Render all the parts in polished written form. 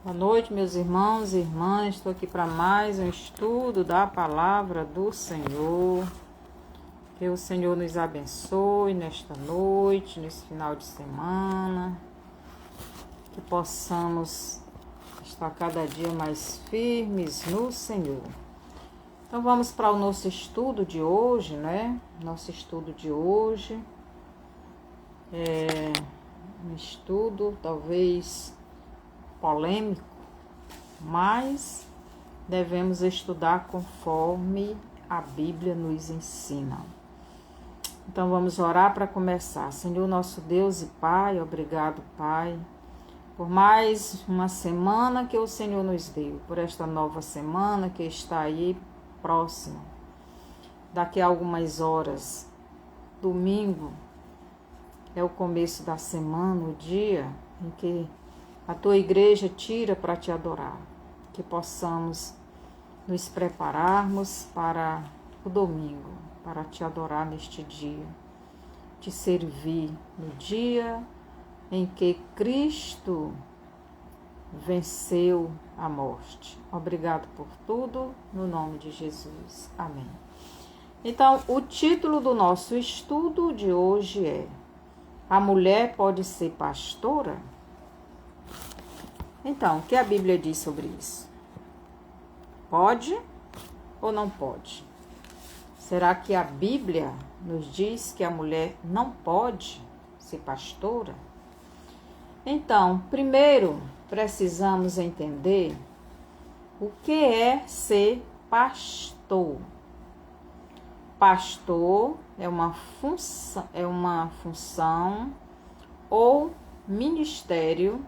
Boa noite, meus irmãos e irmãs. Estou aqui para mais um estudo da palavra do Senhor. Que o Senhor nos abençoe nesta noite, nesse final de semana. Que possamos estar cada dia mais firmes no Senhor. Então vamos para o nosso estudo de hoje, né? Nosso estudo de hoje é um estudo talvez polêmico, mas devemos estudar conforme a Bíblia nos ensina. Então vamos orar para começar. Senhor nosso Deus e Pai, obrigado, Pai, por mais uma semana que o Senhor nos deu, por esta nova semana que está aí próxima. Daqui a algumas horas, domingo, é o começo da semana, o dia em que a tua igreja tira para te adorar. Que possamos nos prepararmos para o domingo, para te adorar neste dia, te servir no dia em que Cristo venceu a morte. Obrigado por tudo, no nome de Jesus. Amém. Então, o título do nosso estudo de hoje é: A mulher pode ser pastora? Então, o que a Bíblia diz sobre isso? Pode ou não pode? Será que a Bíblia nos diz que a mulher não pode ser pastora? Então, primeiro precisamos entender o que é ser pastor. Pastor é uma função ou ministério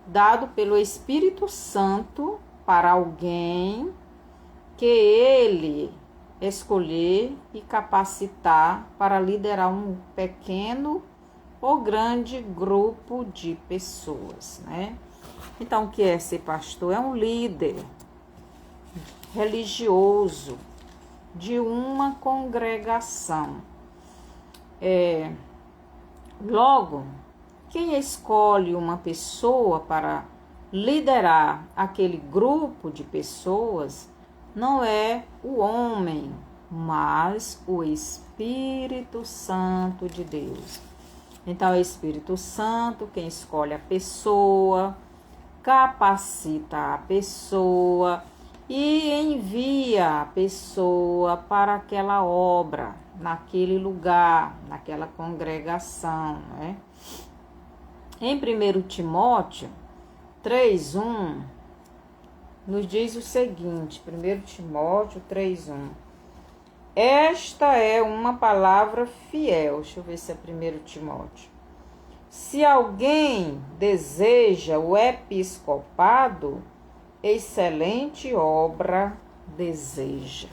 dado pelo Espírito Santo para alguém que ele escolher e capacitar para liderar um pequeno ou grande grupo de pessoas, né? Então, o que é ser pastor? É um líder religioso de uma congregação. Logo, quem escolhe uma pessoa para liderar aquele grupo de pessoas não é o homem, mas o Espírito Santo de Deus. Então, é o Espírito Santo quem escolhe a pessoa, capacita a pessoa e envia a pessoa para aquela obra, naquele lugar, naquela congregação, né? Em 1 Timóteo 3:1, nos diz o seguinte, 1 Timóteo 3:1. Esta é uma palavra fiel. Deixa eu ver se é 1 Timóteo. Se alguém deseja o episcopado, excelente obra deseja.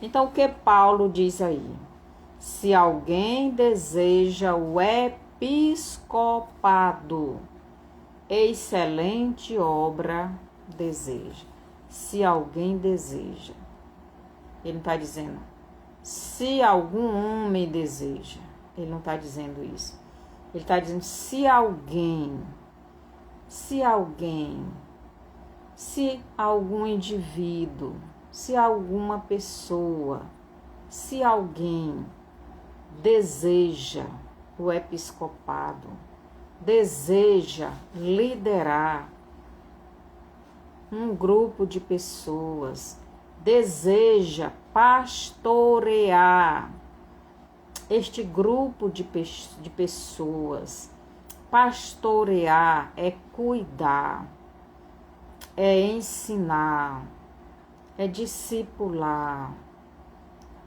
Então, o que Paulo diz aí? Se alguém deseja o episcopado, excelente obra deseja. Se alguém deseja. Ele não está dizendo se algum homem deseja. Ele não está dizendo isso. Ele está dizendo se alguém, se algum indivíduo, se alguma pessoa, se alguém deseja o episcopado, deseja liderar um grupo de pessoas, deseja pastorear este grupo de pessoas. Pastorear é cuidar, é ensinar, é discipular,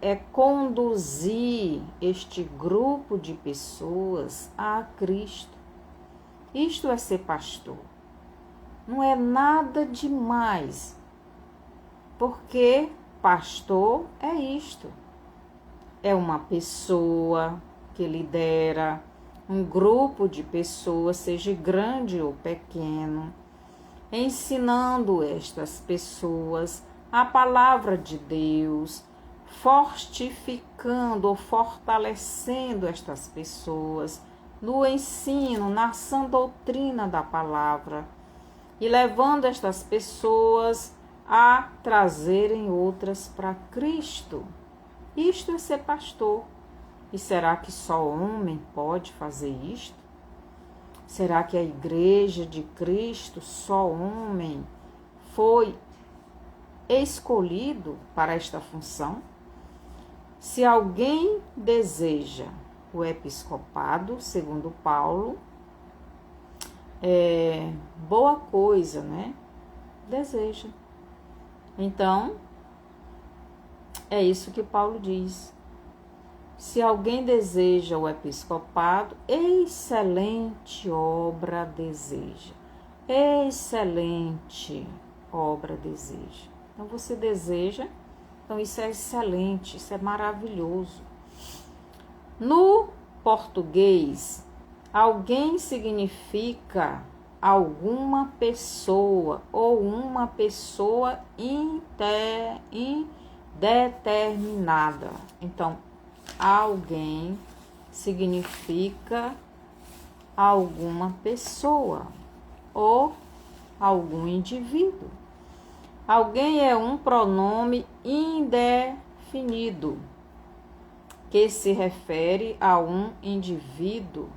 é conduzir este grupo de pessoas a Cristo. Isto é ser pastor. Não é nada demais, porque pastor é isto. É uma pessoa que lidera um grupo de pessoas, seja grande ou pequeno, ensinando estas pessoas a palavra de Deus, fortificando ou fortalecendo estas pessoas no ensino, na sã doutrina da palavra, e levando estas pessoas a trazerem outras para Cristo. Isto é ser pastor. E será que só homem pode fazer isto? Será que a igreja de Cristo, só homem, foi escolhido para esta função? Se alguém deseja o episcopado, segundo Paulo, é boa coisa, né? Deseja. Então, é isso que Paulo diz. Se alguém deseja o episcopado, excelente obra deseja. Excelente obra deseja. Então, você deseja, então isso é excelente, isso é maravilhoso. No português, alguém significa alguma pessoa ou uma pessoa indeterminada. Então, alguém significa alguma pessoa ou algum indivíduo. Alguém é um pronome indefinido que se refere a um indivíduo,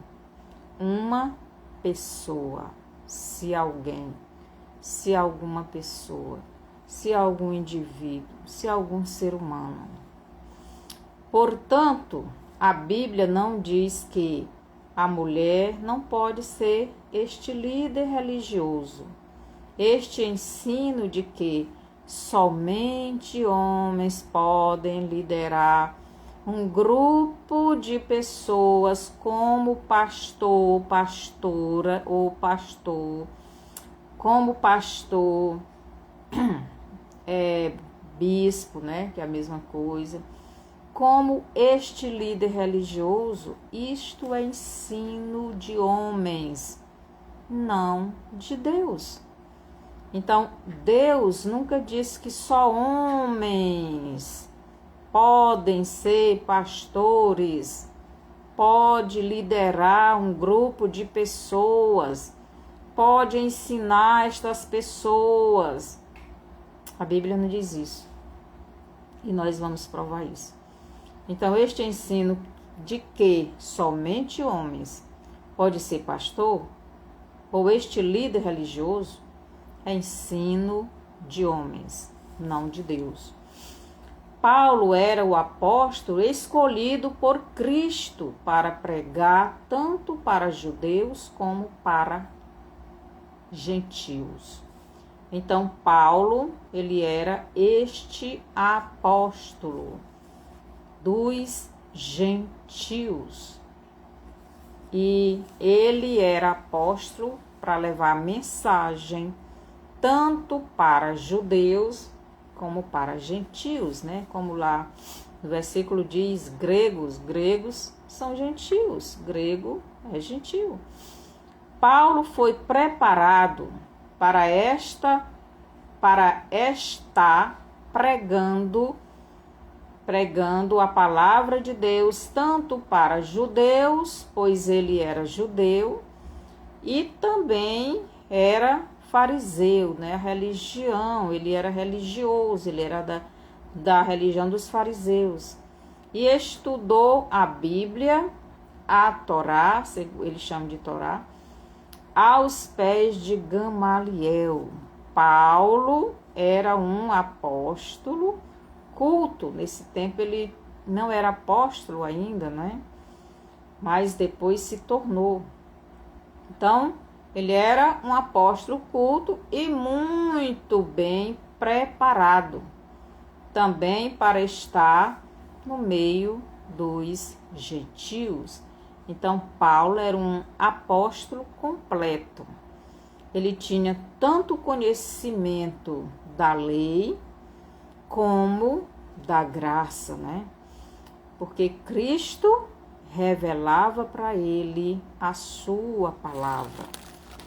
uma pessoa. Se alguém, se alguma pessoa, se algum indivíduo, se algum ser humano. Portanto, a Bíblia não diz que a mulher não pode ser este líder religioso. Este ensino de que somente homens podem liderar um grupo de pessoas como pastor, pastora ou pastor, como pastor, bispo, né, que é a mesma coisa, como este líder religioso, isto é ensino de homens, não de Deus. Então, Deus nunca disse que só homens podem ser pastores, pode liderar um grupo de pessoas, pode ensinar estas pessoas. A Bíblia não diz isso. E nós vamos provar isso. Então, este ensino de que somente homens pode ser pastor, ou este líder religioso, é ensino de homens, não de Deus. Paulo era o apóstolo escolhido por Cristo para pregar tanto para judeus como para gentios. Então, Paulo, ele era este apóstolo dos gentios. E ele era apóstolo para levar a mensagem tanto para judeus como para gentios, né? Como lá no versículo diz, gregos são gentios, grego é gentio. Paulo foi preparado para estar pregando a palavra de Deus tanto para judeus, pois ele era judeu, e também era fariseu, né? A religião, ele era religioso, ele era da religião dos fariseus. E estudou a Bíblia, a Torá, ele chama de Torá, aos pés de Gamaliel. Paulo era um apóstolo culto. Nesse tempo ele não era apóstolo ainda, né? Mas depois se tornou. Então, ele era um apóstolo culto e muito bem preparado também para estar no meio dos gentios. Então, Paulo era um apóstolo completo. Ele tinha tanto conhecimento da lei como da graça, né? Porque Cristo revelava para ele a sua palavra.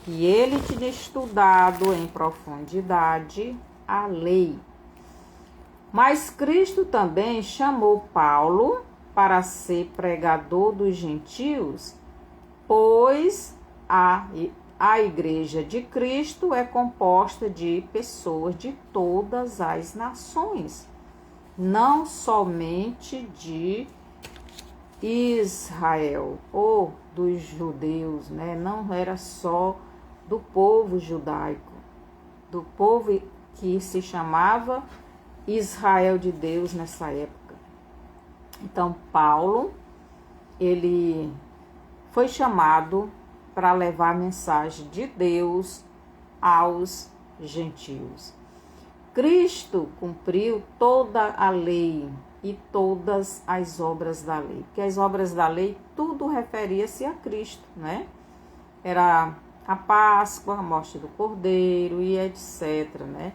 E ele tinha estudado em profundidade a lei. Mas Cristo também chamou Paulo para ser pregador dos gentios, pois a Igreja de Cristo é composta de pessoas de todas as nações, não somente de Israel ou dos judeus, né? Não era só do povo judaico, do povo que se chamava Israel de Deus nessa época. Então, Paulo, ele foi chamado para levar a mensagem de Deus aos gentios. Cristo cumpriu toda a lei e todas as obras da lei. Porque as obras da lei, tudo referia-se a Cristo, né? Era a Páscoa, a morte do Cordeiro e etc, né?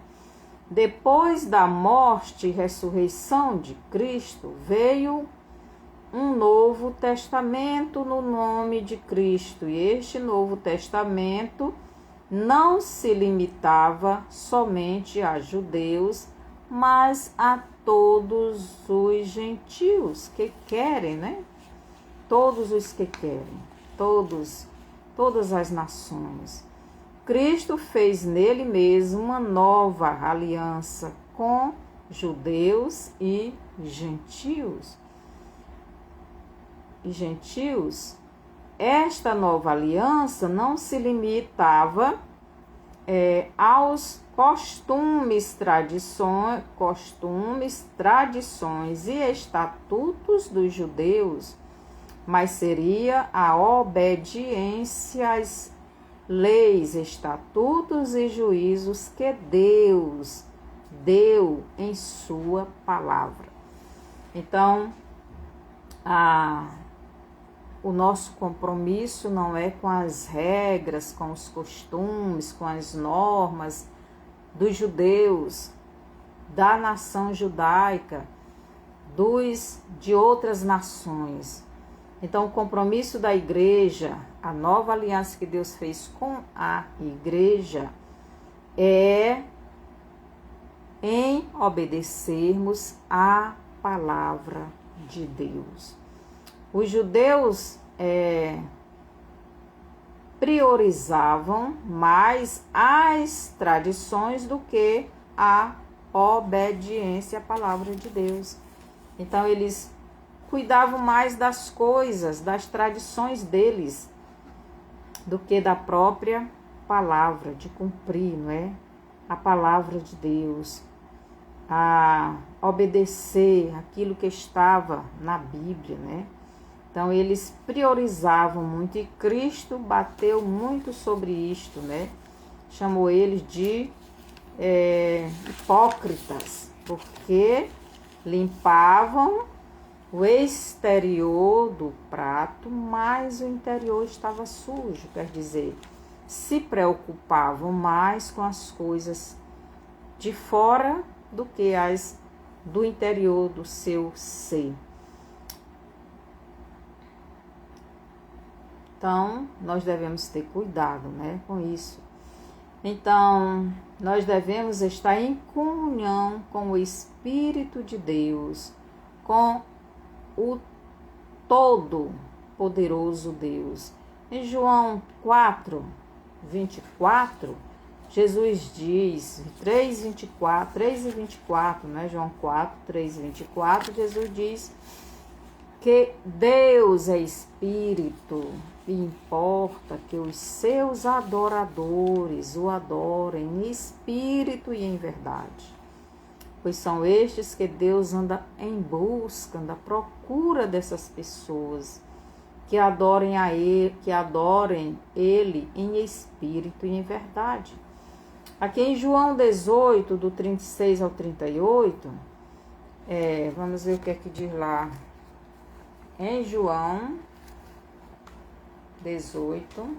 Depois da morte e ressurreição de Cristo, veio um novo testamento no nome de Cristo. E este novo testamento não se limitava somente a judeus, mas a todos os gentios que querem, né? Todos os que querem, todas as nações. Cristo fez nele mesmo uma nova aliança com judeus e gentios. Esta nova aliança não se limitava aos costumes, tradições e estatutos dos judeus, mas seria a obediência às leis, estatutos e juízos que Deus deu em sua palavra. Então, o nosso compromisso não é com as regras, com os costumes, com as normas dos judeus, da nação judaica, de outras nações. Então, o compromisso da igreja, a nova aliança que Deus fez com a igreja, é em obedecermos à palavra de Deus. Os judeus priorizavam mais as tradições do que a obediência à palavra de Deus. Então, eles cuidavam mais das coisas, das tradições deles, do que da própria palavra, de cumprir, não é? A palavra de Deus, a obedecer aquilo que estava na Bíblia, né? Então, eles priorizavam muito e Cristo bateu muito sobre isto, né? Chamou eles de hipócritas, porque limpavam o exterior do prato, mas o interior estava sujo, quer dizer, se preocupavam mais com as coisas de fora do que as do interior do seu ser. Então, nós devemos ter cuidado, né, com isso. Então, nós devemos estar em comunhão com o Espírito de Deus, com o Todo-Poderoso Deus. Em João 4, 24, Jesus diz, 3 e 24, né? João 4, 3 e 24, Jesus diz que Deus é Espírito e importa que os seus adoradores o adorem em espírito e em verdade. Pois são estes que Deus anda em busca, anda à procura dessas pessoas, que adorem a Ele, em espírito e em verdade. Aqui em João 18, do 36 ao 38, vamos ver o que é que diz lá. Em João 18,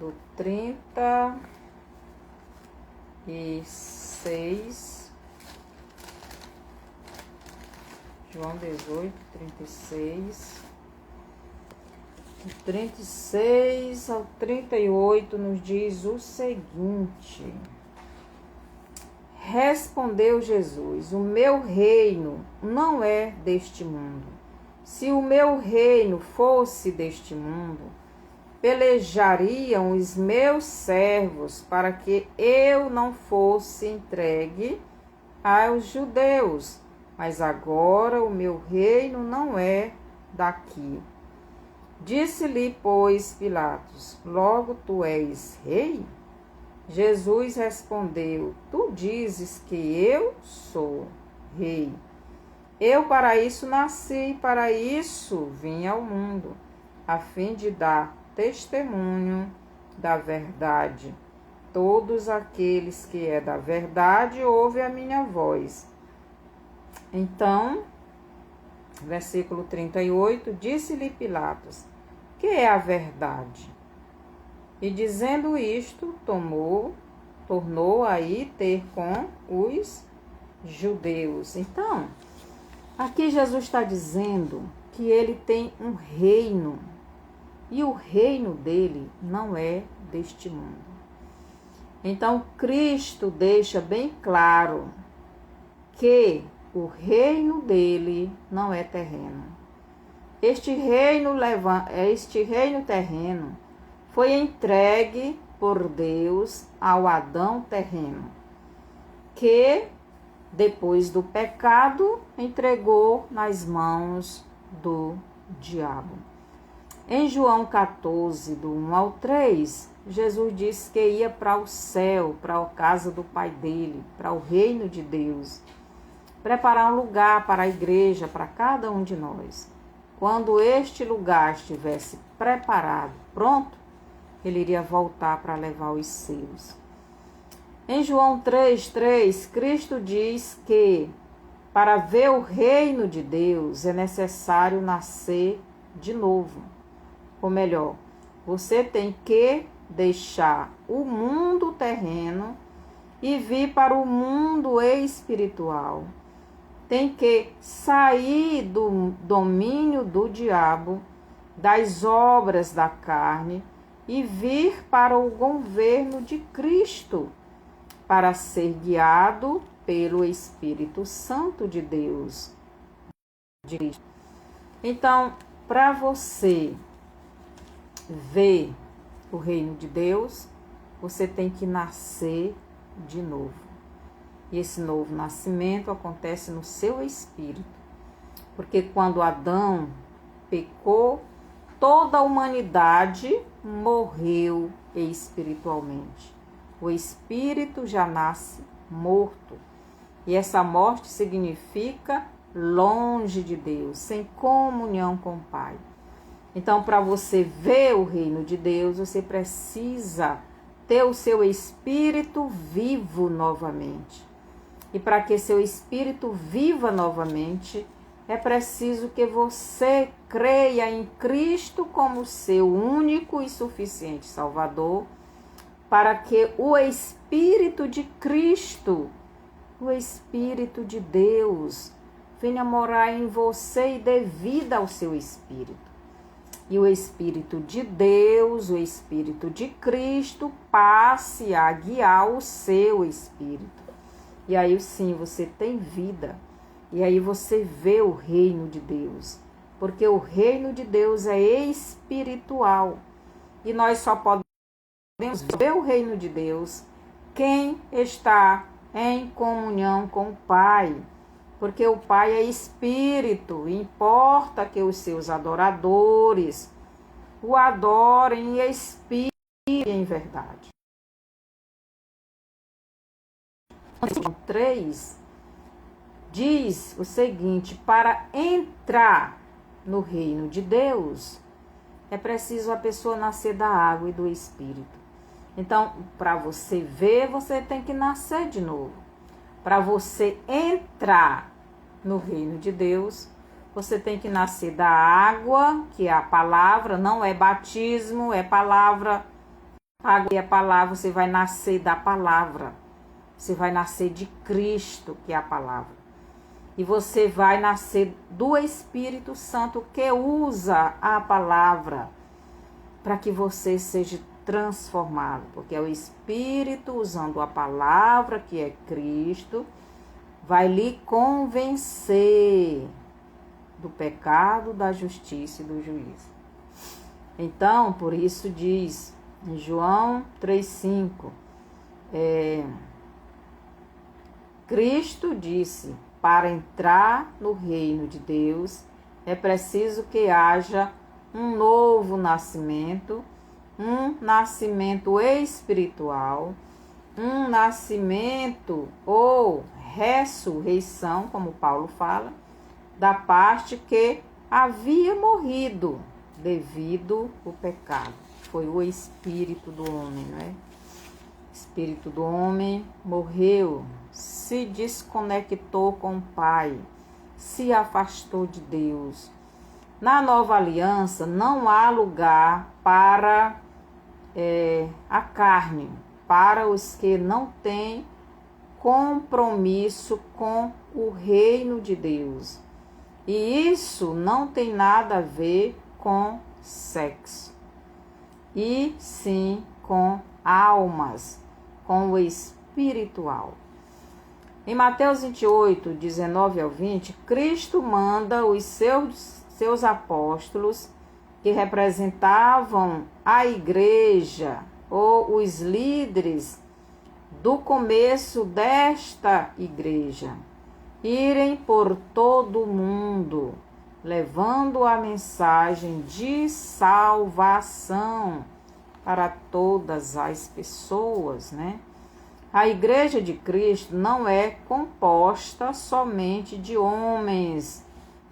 do 36, João 18, 36, do 36 ao 38 nos diz o seguinte: Respondeu Jesus: o meu reino não é deste mundo. Se o meu reino fosse deste mundo, pelejariam os meus servos para que eu não fosse entregue aos judeus. Mas agora o meu reino não é daqui. Disse-lhe, pois, Pilatos: logo tu és rei? Jesus respondeu: tu dizes que eu sou rei. Eu para isso nasci, para isso vim ao mundo, a fim de dar testemunho da verdade. Todos aqueles que é da verdade ouvem a minha voz. Então, versículo 38, disse-lhe Pilatos: que é a verdade? E dizendo isto, tornou a ir ter com os judeus. Então, aqui Jesus está dizendo que ele tem um reino, e o reino dele não é deste mundo. Então, Cristo deixa bem claro que o reino dele não é terreno. Este reino terreno foi entregue por Deus ao Adão terreno, que depois do pecado entregou nas mãos do diabo. Em João 14, do 1 ao 3, Jesus disse que ia para o céu, para a casa do Pai dele, para o reino de Deus, preparar um lugar para a igreja, para cada um de nós. Quando este lugar estivesse preparado, pronto, ele iria voltar para levar os seus. Em João 3,3, Cristo diz que para ver o reino de Deus é necessário nascer de novo. Ou melhor, você tem que deixar o mundo terreno e vir para o mundo espiritual. Tem que sair do domínio do diabo, das obras da carne, e vir para o governo de Cristo, para ser guiado pelo Espírito Santo de Deus. Então, para você ver o reino de Deus, você tem que nascer de novo. E esse novo nascimento acontece no seu espírito. Porque quando Adão pecou, toda a humanidade morreu espiritualmente. O espírito já nasce morto. E essa morte significa longe de Deus, sem comunhão com o Pai. Então, para você ver o reino de Deus, você precisa ter o seu espírito vivo novamente. E para que seu espírito viva novamente, é preciso que você creia em Cristo como seu único e suficiente Salvador, para que o Espírito de Cristo, o Espírito de Deus, venha morar em você e dê vida ao seu espírito. E o Espírito de Deus, o Espírito de Cristo, passe a guiar o seu espírito. E aí sim você tem vida. E aí você vê o reino de Deus. Porque o reino de Deus é espiritual. E nós só podemos ver o reino de Deus quem está em comunhão com o Pai. Porque o Pai é espírito. Importa que os seus adoradores o adorem em espírito e em verdade. 3 diz o seguinte: para entrar no reino de Deus, é preciso a pessoa nascer da água e do Espírito. Então, para você ver, você tem que nascer de novo. Para você entrar no reino de Deus, você tem que nascer da água, que é a palavra, não é batismo, é palavra. Água e a palavra, você vai nascer da palavra. Você vai nascer de Cristo, que é a palavra. E você vai nascer do Espírito Santo, que usa a palavra para que você seja transformado. Porque é o Espírito usando a palavra, que é Cristo, vai lhe convencer do pecado, da justiça e do juízo. Então, por isso diz em João 3,5, Cristo disse: para entrar no reino de Deus é preciso que haja um novo nascimento, um nascimento espiritual, um nascimento ou ressurreição, como Paulo fala, da parte que havia morrido devido ao pecado. Foi o espírito do homem, não é? O espírito do homem morreu, se desconectou com o Pai, se afastou de Deus. Na nova aliança não há lugar para a carne, para os que não têm compromisso com o reino de Deus. E isso não tem nada a ver com sexo, e sim com almas, com o espiritual. Em Mateus 28, 19 ao 20, Cristo manda os seus apóstolos, que representavam a igreja, ou os líderes do começo desta igreja, irem por todo o mundo, levando a mensagem de salvação para todas as pessoas, né? A igreja de Cristo não é composta somente de homens,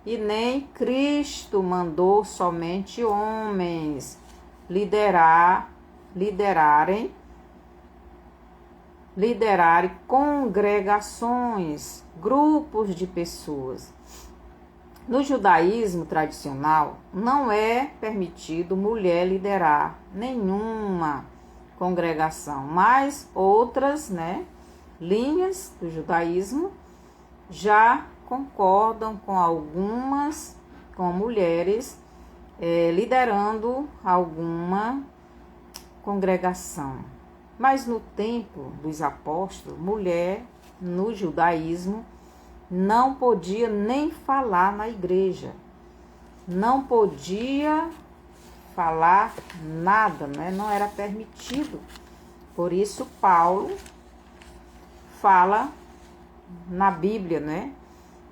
e nem Cristo mandou somente homens liderarem congregações, grupos de pessoas. No judaísmo tradicional, não é permitido mulher liderar nenhuma congregação, mas outras, linhas do judaísmo já concordam com algumas, com mulheres liderando alguma congregação. Mas no tempo dos apóstolos, mulher no judaísmo não podia nem falar na igreja, não podia falar nada, não era permitido. Por isso Paulo fala na Bíblia,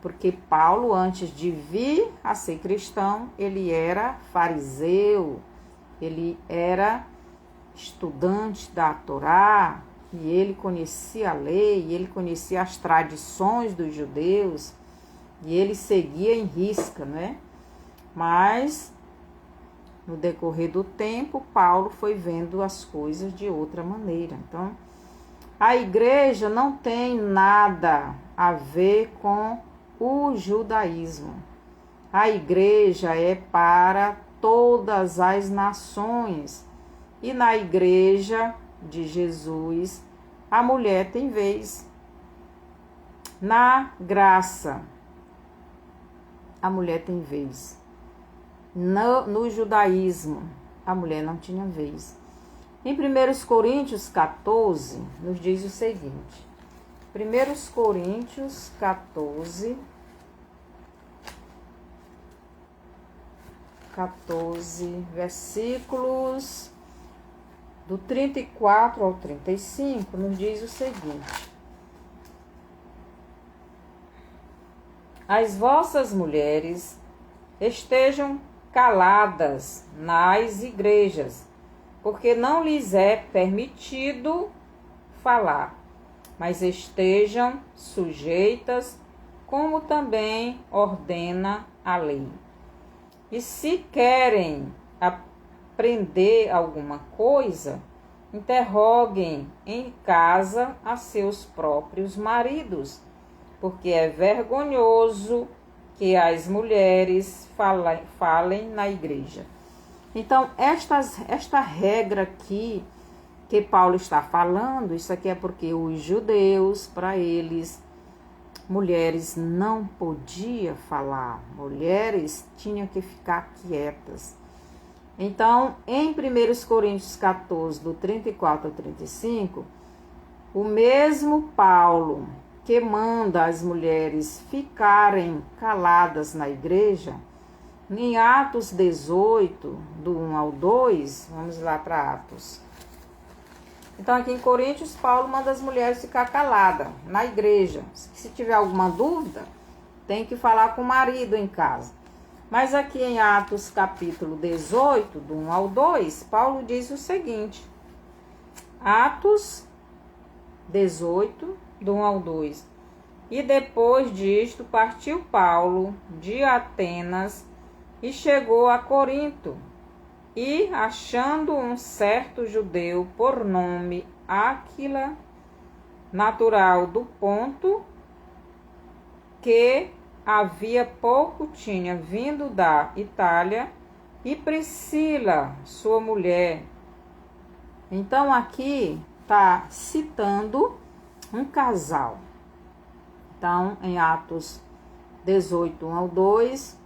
porque Paulo, antes de vir a ser cristão, ele era fariseu, ele era estudante da Torá, e ele conhecia a lei, ele conhecia as tradições dos judeus, e ele seguia em risca, Mas, no decorrer do tempo, Paulo foi vendo as coisas de outra maneira. Então, a igreja não tem nada a ver com o judaísmo. A igreja é para todas as nações. E na igreja de Jesus, a mulher tem vez. Na graça, a mulher tem vez. No judaísmo, a mulher não tinha vez. Em 1 Coríntios 14, nos diz o seguinte. 1 Coríntios 14, versículos do 34 ao 35, nos diz o seguinte: as vossas mulheres estejam caladas nas igrejas, porque não lhes é permitido falar, mas estejam sujeitas, como também ordena a lei. E se querem aprender alguma coisa, interroguem em casa a seus próprios maridos, porque é vergonhoso que as mulheres falem na igreja. Então, esta regra aqui que Paulo está falando, isso aqui é porque os judeus, para eles, mulheres não podiam falar, mulheres tinham que ficar quietas. Então, em 1 Coríntios 14, do 34 ao 35, o mesmo Paulo que manda as mulheres ficarem caladas na igreja, em Atos 18, do 1 ao 2, vamos lá para Atos. Então, aqui em Coríntios, Paulo manda as mulheres ficar caladas na igreja. Se tiver alguma dúvida, tem que falar com o marido em casa. Mas aqui em Atos, capítulo 18, do 1 ao 2, Paulo diz o seguinte. Atos 18, do 1 ao 2. E depois disto, partiu Paulo de Atenas e chegou a Corinto. E, achando um certo judeu por nome Áquila, natural do Ponto, que havia pouco tinha vindo da Itália, e Priscila, sua mulher. Então, aqui está citando um casal. Então, em Atos 18, 1 ao 2,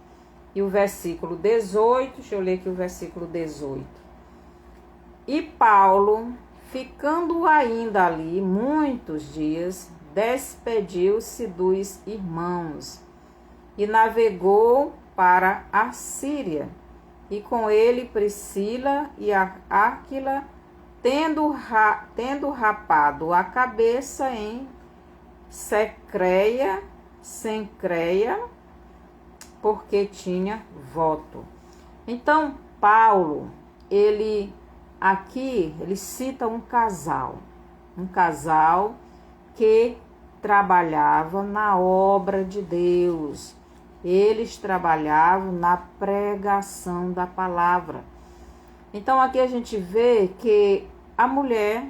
e o versículo 18, deixa eu ler aqui o versículo 18. E Paulo, ficando ainda ali muitos dias, despediu-se dos irmãos e navegou para a Síria, e com ele Priscila e Áquila, tendo rapado a cabeça em Cencreia, porque tinha voto. Então, Paulo, ele cita um casal que trabalhava na obra de Deus. Eles trabalhavam na pregação da palavra. Então, aqui a gente vê que a mulher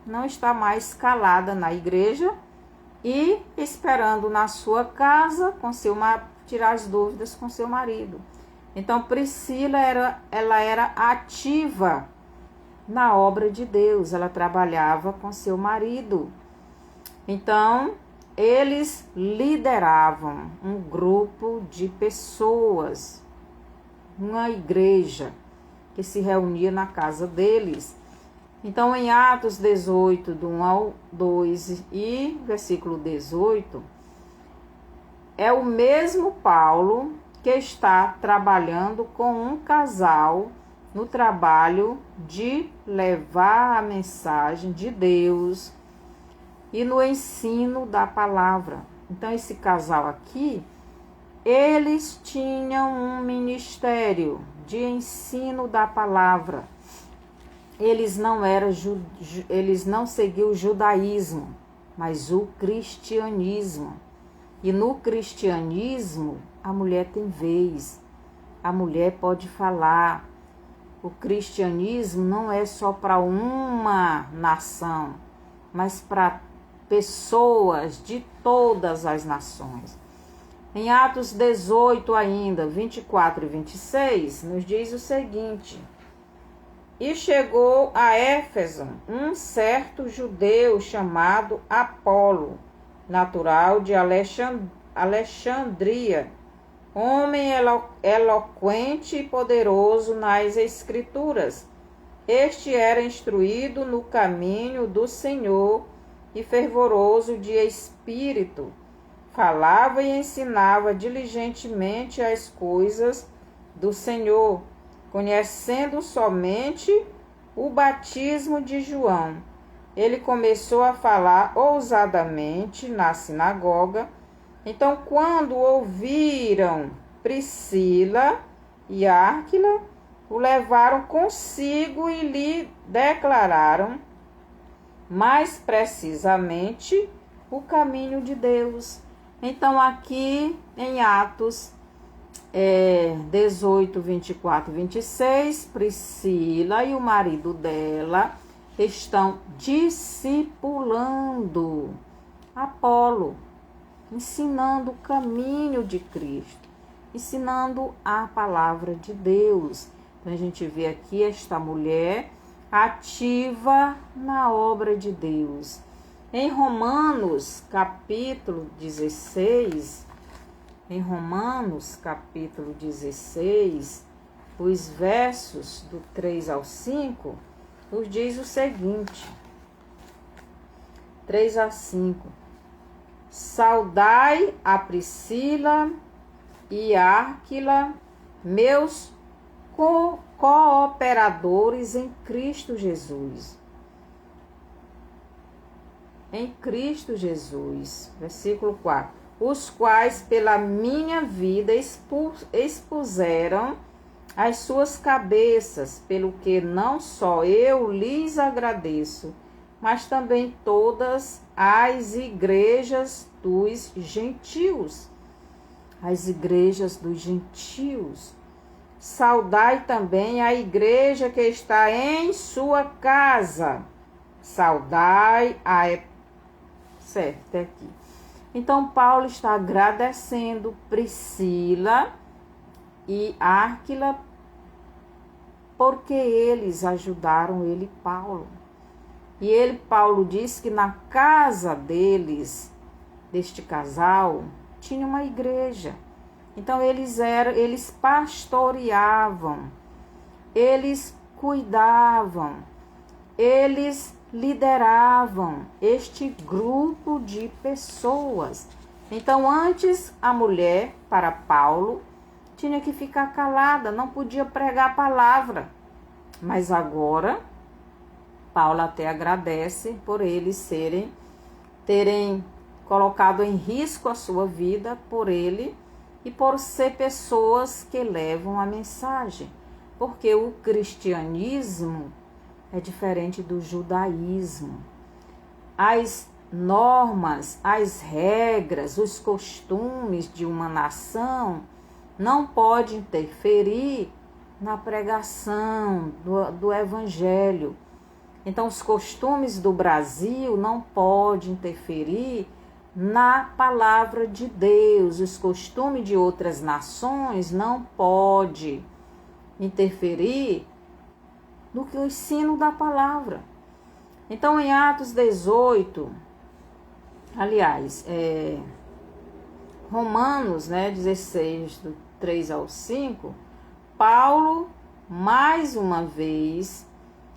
não está mais calada na igreja e esperando na sua casa tirar as dúvidas com seu marido. Então, Priscila ela era ativa na obra de Deus, ela trabalhava com seu marido. Então, eles lideravam um grupo de pessoas, uma igreja que se reunia na casa deles. Então, em Atos 18, do 1 ao 2 e versículo 18, é o mesmo Paulo que está trabalhando com um casal no trabalho de levar a mensagem de Deus e no ensino da palavra. Então, esse casal aqui, eles tinham um ministério de ensino da palavra. Eles não seguiam o judaísmo, mas o cristianismo. E no cristianismo, a mulher tem vez, a mulher pode falar. O cristianismo não é só para uma nação, mas para pessoas de todas as nações. Em Atos 18 ainda, 24 e 26, nos diz o seguinte. E chegou a Éfeso um certo judeu chamado Apolo, natural de Alexandria, homem eloquente e poderoso nas Escrituras. Este era instruído no caminho do Senhor e fervoroso de espírito. Falava e ensinava diligentemente as coisas do Senhor, conhecendo somente o batismo de João. Ele começou a falar ousadamente na sinagoga. Então, quando ouviram Priscila e Áquila, o levaram consigo e lhe declararam mais precisamente o caminho de Deus. Então, aqui em Atos 18, 24 e 26, Priscila e o marido dela estão discipulando Apolo, ensinando o caminho de Cristo, ensinando a palavra de Deus. Então, a gente vê aqui esta mulher ativa na obra de Deus. Em Romanos, capítulo 16, os versos do 3 ao 5, nos diz o seguinte, 3 a 5. Saudai a Priscila e Áquila, meus cooperadores em Cristo Jesus. Em Cristo Jesus. Versículo 4. Os quais pela minha vida expuseram as suas cabeças, pelo que não só eu lhes agradeço, mas também todas as igrejas dos gentios. As igrejas dos gentios. Saudai também a igreja que está em sua casa. Saudai a... Certo, até aqui. Então, Paulo está agradecendo Priscila e Áquila porque eles ajudaram ele, Paulo. E Paulo, diz que na casa deles, deste casal, tinha uma igreja. Então, eles pastoreavam, eles cuidavam, eles lideravam este grupo de pessoas. Então, antes, a mulher, para Paulo, tinha que ficar calada, não podia pregar a palavra. Mas agora, Paulo até agradece por eles terem colocado em risco a sua vida por ele e por ser pessoas que levam a mensagem. Porque o cristianismo é diferente do judaísmo. As normas, as regras, os costumes de uma nação não podem interferir na pregação do evangelho. Então, os costumes do Brasil não podem interferir na palavra de Deus. Os costumes de outras nações não podem interferir no que o ensino da palavra. Então, em Atos 18, aliás, Romanos 16, do 3 ao 5, Paulo, mais uma vez,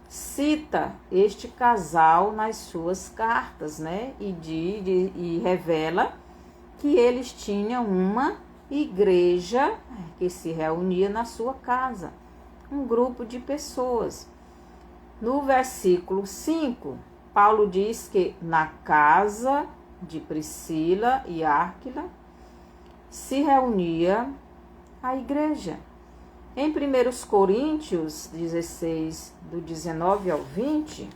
cita este casal nas suas cartas, e revela que eles tinham uma igreja que se reunia na sua casa, um grupo de pessoas. No versículo 5, Paulo diz que na casa de Priscila e Áquila se reunia a igreja. Em 1 Coríntios 16, do 19 ao 20,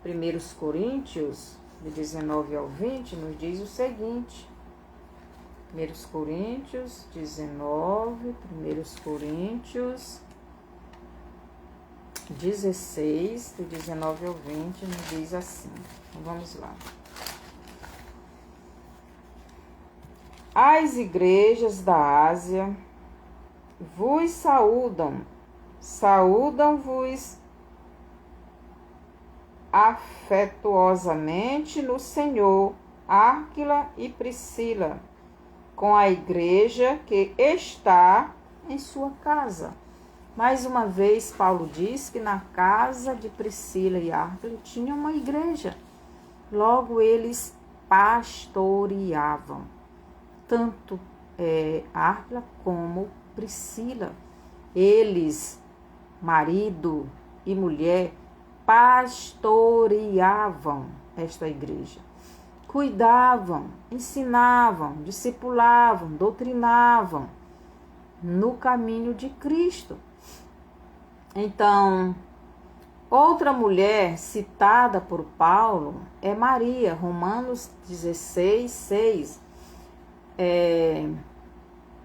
1 Coríntios, do 19 ao 20, nos diz o seguinte. 1 Coríntios 19, 1 Coríntios 16, do 19 ao 20, nos diz assim. Então, vamos lá. As igrejas da Ásia vos saúdam-vos afetuosamente no Senhor, Áquila e Priscila, com a igreja que está em sua casa. Mais uma vez, Paulo diz que na casa de Priscila e Áquila tinha uma igreja. Logo, eles pastoreavam, tanto Áquila como Priscila. Eles, marido e mulher, pastoreavam esta igreja. Cuidavam, ensinavam, discipulavam, doutrinavam no caminho de Cristo. Então, outra mulher citada por Paulo é Maria, Romanos 16, 6.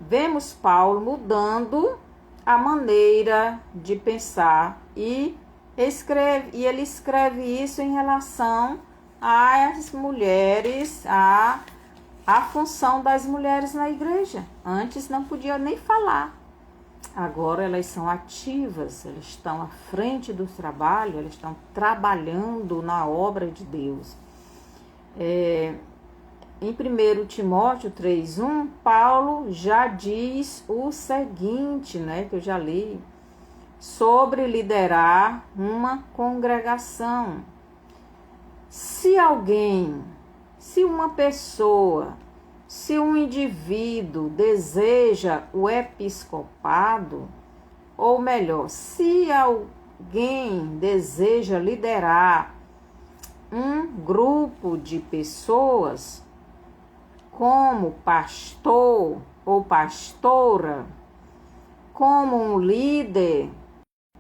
Vemos Paulo mudando a maneira de pensar e ele escreve isso em relação às mulheres, a função das mulheres na igreja. Antes não podia nem falar. Agora elas são ativas, elas estão à frente do trabalho, elas estão trabalhando na obra de Deus. Em 1 Timóteo 3:1, Paulo já diz o seguinte, que eu já li, sobre liderar uma congregação. Se alguém Se uma pessoa, se um indivíduo deseja o episcopado, ou melhor, se alguém deseja liderar um grupo de pessoas como pastor ou pastora, como um líder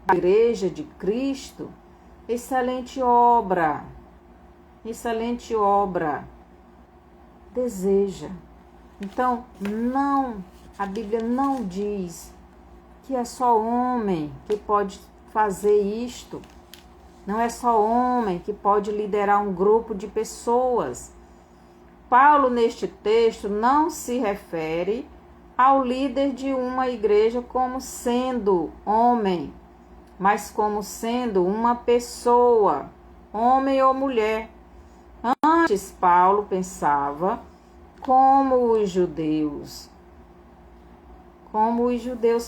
da Igreja de Cristo, excelente obra, deseja. Então, a Bíblia não diz que é só homem que pode fazer isto. Não é só homem que pode liderar um grupo de pessoas. Paulo, neste texto, não se refere ao líder de uma igreja como sendo homem, mas como sendo uma pessoa, homem ou mulher. Antes, Paulo pensava como os judeus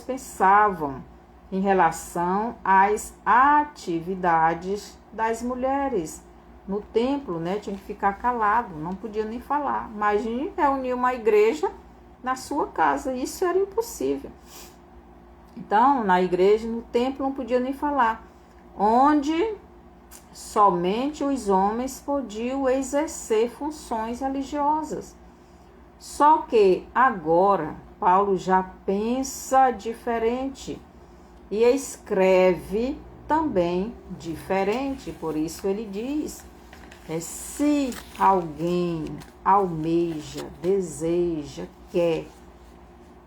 pensavam em relação às atividades das mulheres. No templo, tinha que ficar calado, não podia nem falar. Imagine reunir uma igreja na sua casa, isso era impossível. Então, na igreja, no templo, não podia nem falar. Onde somente os homens podiam exercer funções religiosas. Só que agora, Paulo já pensa diferente e escreve também diferente. Por isso ele diz, se alguém almeja, deseja, quer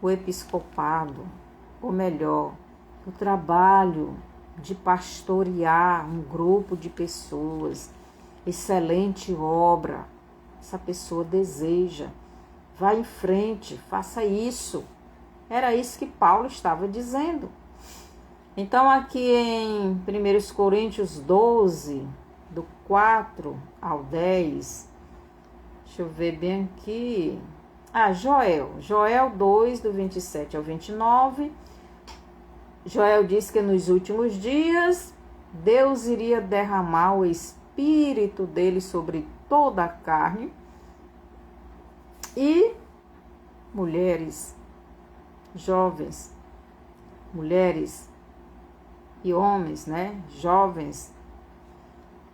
o episcopado, ou melhor, o trabalho de pastorear um grupo de pessoas, excelente obra, essa pessoa deseja, vá em frente, faça isso. Era isso que Paulo estava dizendo. Então, aqui em 1 Coríntios 12, do 4 ao 10, deixa eu ver bem aqui. Joel 2, do 27 ao 29, Joel diz que nos últimos dias Deus iria derramar o Espírito dele sobre toda a carne e mulheres, jovens, mulheres e homens, jovens,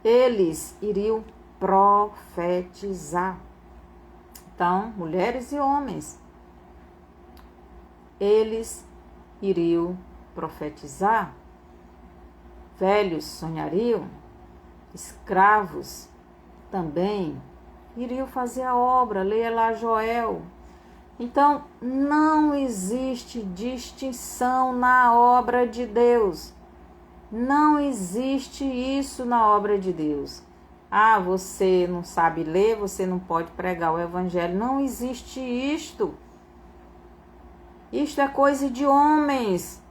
eles iriam profetizar. Então, mulheres e homens, eles iriam profetizar. Velhos sonhariam, escravos também iriam fazer a obra. Leia lá Joel. Então, não existe distinção na obra de Deus. Não existe isso na obra de Deus. Você não sabe ler, você não pode pregar o evangelho. Não existe isto. Isto é coisa de homens.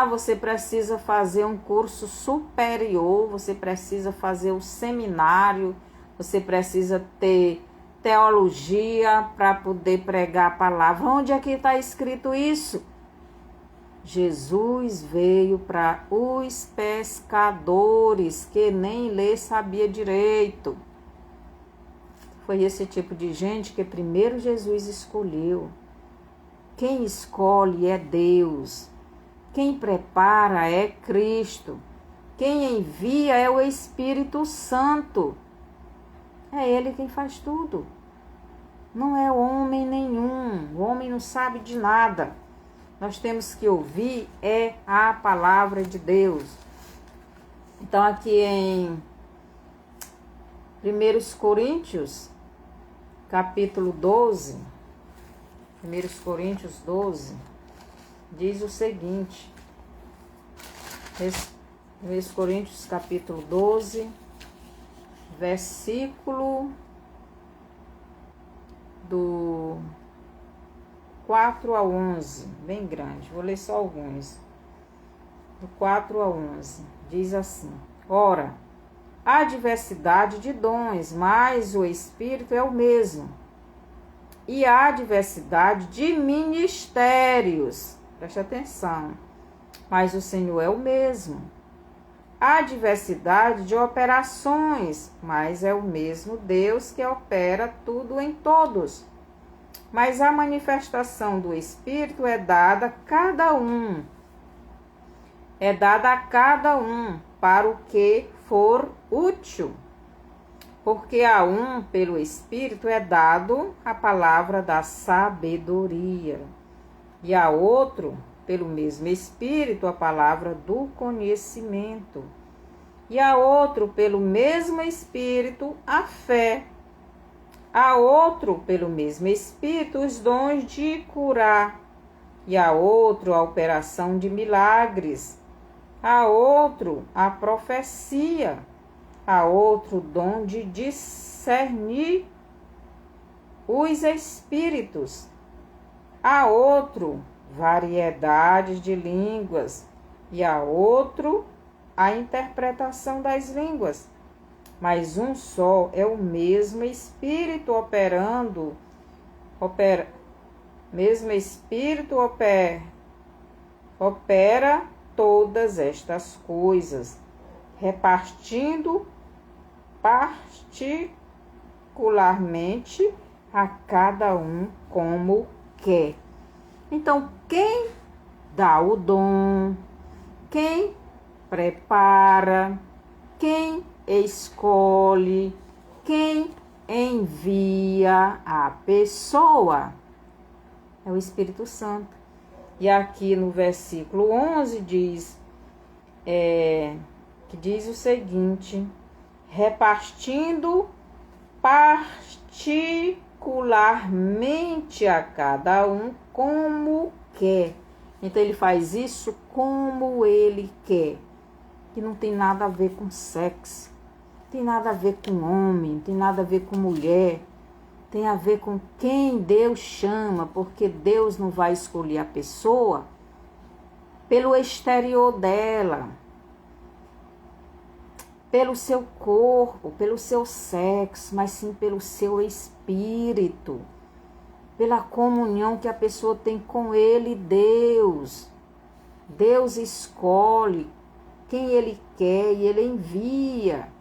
Você precisa fazer um curso superior, você precisa fazer um seminário, você precisa ter teologia para poder pregar a palavra. Onde é que está escrito isso? Jesus veio para os pescadores que nem ler sabia direito. Foi esse tipo de gente que primeiro Jesus escolheu. Quem escolhe é Deus. Quem prepara é Cristo. Quem envia é o Espírito Santo. É Ele quem faz tudo. Não é homem nenhum. O homem não sabe de nada. Nós temos que ouvir a palavra de Deus. Então, aqui em 1 Coríntios, capítulo 12, 1 Coríntios 12, diz o seguinte, 1 Coríntios, capítulo 12, versículo do 4 a 11, bem grande, vou ler só alguns. Do 4 a 11, diz assim: Ora, há diversidade de dons, mas o Espírito é o mesmo. E há diversidade de ministérios, preste atenção, mas o Senhor é o mesmo. há diversidade de operações, mas é o mesmo Deus que opera tudo em todos. Mas a manifestação do Espírito é dada a cada um. É dada a cada um para o que for útil. Porque a um, pelo Espírito, é dado a palavra da sabedoria. E a outro, pelo mesmo Espírito, a palavra do conhecimento. E a outro, pelo mesmo Espírito, a fé. A outro, pelo mesmo Espírito, os dons de curar. E a outro, a operação de milagres. A outro, a profecia. A outro, o dom de discernir os espíritos. A outro, variedades de línguas. E a outro, a interpretação das línguas. Mas um só é o mesmo Espírito opera todas estas coisas, repartindo particularmente a cada um como quer. Então, quem dá o dom, quem prepara, quem escolhe, quem envia a pessoa é o Espírito Santo. E aqui no versículo 11 diz o seguinte: repartindo particularmente a cada um como quer. Então ele faz isso como ele quer. Que não tem nada a ver com sexo, não tem nada a ver com homem, não tem nada a ver com mulher. Tem a ver com quem Deus chama, porque Deus não vai escolher a pessoa pelo exterior dela, pelo seu corpo, pelo seu sexo, mas sim pelo seu espírito, pela comunhão que a pessoa tem com Ele, Deus. Deus escolhe quem Ele quer e Ele envia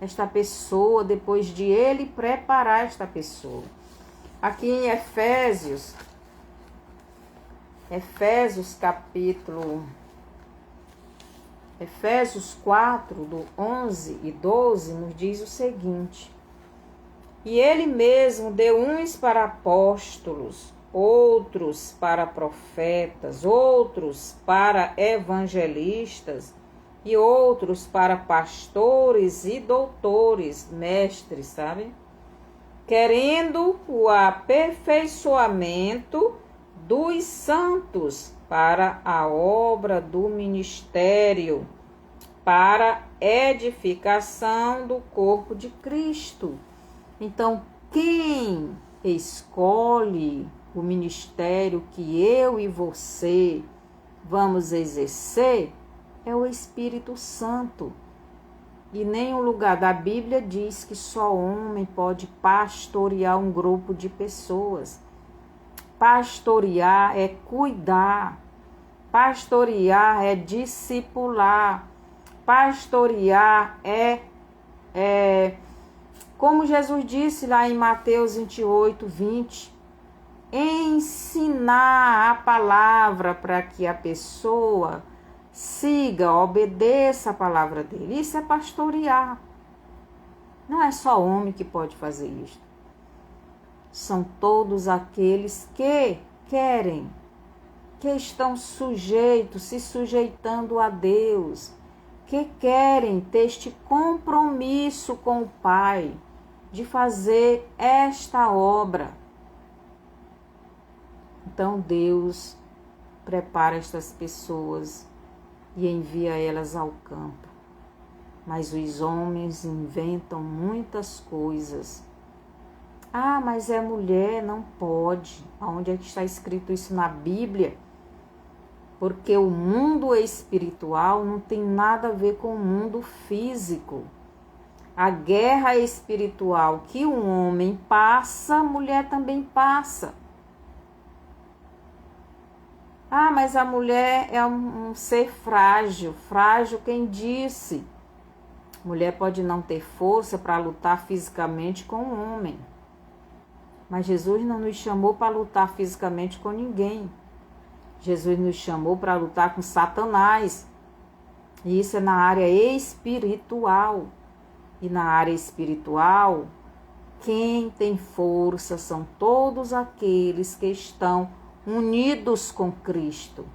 esta pessoa depois de Ele preparar esta pessoa. Aqui em Efésios capítulo Efésios 4, do 11 e 12, nos diz o seguinte: e Ele mesmo deu uns para apóstolos, outros para profetas, outros para evangelistas, e outros para pastores e doutores, mestres, sabe? Querendo o aperfeiçoamento dos santos para a obra do ministério, para edificação do corpo de Cristo. Então, quem escolhe o ministério que eu e você vamos exercer é o Espírito Santo. E nenhum lugar da Bíblia diz que só homem pode pastorear um grupo de pessoas. Pastorear é cuidar. Pastorear é discipular. Pastorear é como Jesus disse lá em Mateus 28, 20. Ensinar a palavra para que a pessoa siga, obedeça a palavra dele. Isso é pastorear. Não é só homem que pode fazer isso. São todos aqueles que querem, que estão sujeitos, se sujeitando a Deus, que querem ter este compromisso com o Pai de fazer esta obra. Então Deus prepara estas pessoas e envia elas ao campo. Mas os homens inventam muitas coisas. Ah, mas é mulher, não pode. Aonde é que está escrito isso na Bíblia? Porque o mundo espiritual não tem nada a ver com o mundo físico. A guerra espiritual que um homem passa, a mulher também passa. Ah, mas a mulher é um ser frágil. Frágil quem disse? Mulher pode não ter força para lutar fisicamente com um homem. Mas Jesus não nos chamou para lutar fisicamente com ninguém. Jesus nos chamou para lutar com Satanás. E isso é na área espiritual. E na área espiritual, quem tem força são todos aqueles que estão unidos com Cristo.